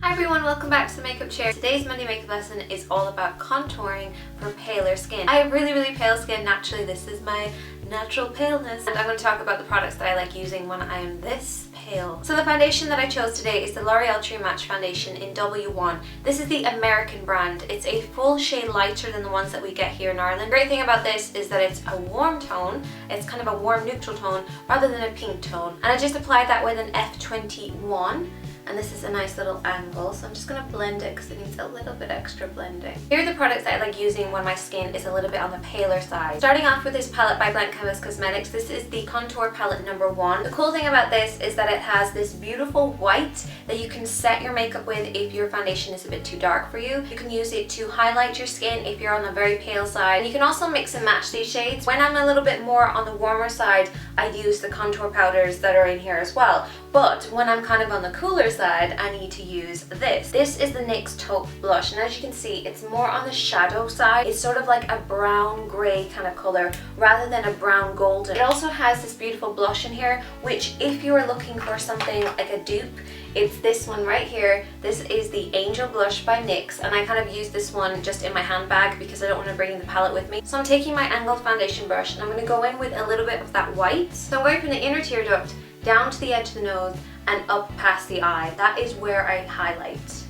Hi everyone, welcome back to the makeup chair. Today's Monday makeup lesson is all about contouring for paler skin. I have really pale skin naturally. This is my natural paleness, and I'm going to talk about the products that I like using when I am this pale. So the foundation that I chose today is the L'Oreal True Match foundation in W1. This is the American brand. It's a full shade lighter than the ones that we get here in Ireland. The great thing about this is that it's a warm tone. It's kind of a warm neutral tone rather than a pink tone. And I just applied that with an F21. And this is a nice little angle, so I'm just going to blend it because it needs a little bit extra blending. Here are the products that I like using when my skin is a little bit on the paler side. Starting off with this palette by Blank Canvas Cosmetics. This is the contour palette number 1. The cool thing about this is that it has this beautiful white that you can set your makeup with if your foundation is a bit too dark for you. You can use it to highlight your skin if you're on the very pale side. And you can also mix and match these shades. When I'm a little bit more on the warmer side, I use the contour powders that are in here as well. But when I'm kind of on the cooler side, I need to use this. This is the NYX Taupe blush, and as you can see, it's more on the shadow side. It's sort of like a brown grey kind of color rather than a brown golden. It also has this beautiful blush in here, which if you are looking for something like a dupe, it's this one right here. This is the Angel Blush by NYX, and I kind of use this one just in my handbag because I don't want to bring the palette with me. So I'm taking my angled foundation brush and I'm going to go in with a little bit of that white. So I'm going from the inner tear duct down to the edge of the nose and up past the eye. That is where I highlight.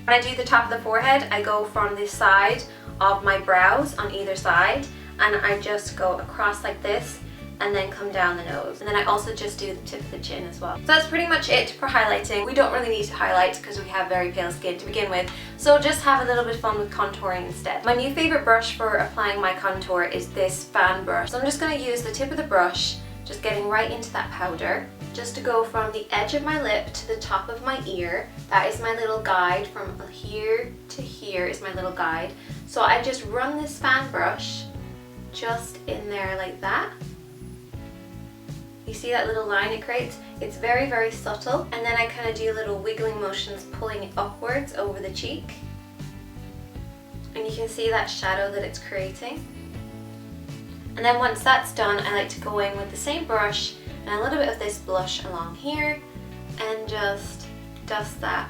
When I do the top of the forehead, I go from the side of my brows on either side, and I just go across like this and then come down the nose. And then I also just do the tip of the chin as well. So that's pretty much it for highlighting. We don't really need to highlight because we have very pale skin to begin with, so just have a little bit of fun with contouring instead. My new favorite brush for applying my contour is this fan brush. So I'm just going to use the tip of the brush, just getting right into that powder, just to go from the edge of my lip to the top of my ear. That is my little guide. From here to here is my little guide. So I just run this fan brush just in there like that. You see that little line it creates? It's very subtle. And then I kind of do little wiggling motions, pulling it upwards over the cheek. And you can see that shadow that it's creating. And then once that's done, I like to go in with the same brush and a little bit of this blush along here and just dust that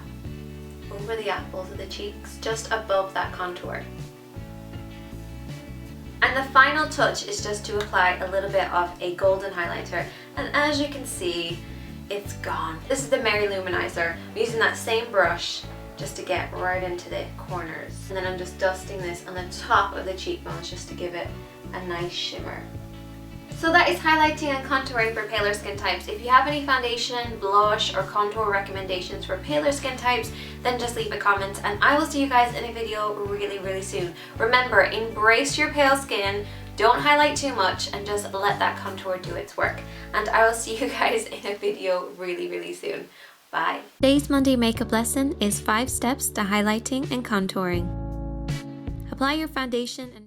over the apples of the cheeks, just above that contour. And the final touch is just to apply a little bit of a golden highlighter, and as you can see, it's gone. This is the Mary Luminizer. I'm using that same brush just to get right into the corners, and then I'm just dusting this on the top of the cheekbones just to give it a nice shimmer. So that is highlighting and contouring for paler skin types. If you have any foundation, blush, or contour recommendations for paler skin types, then just leave a comment, and I will see you guys in a video really soon. Remember, embrace your pale skin, don't highlight too much, and just let that contour do its work. And I will see you guys in a video really soon. Bye. Today's Monday makeup lesson is 5 steps to highlighting and contouring. Apply your foundation and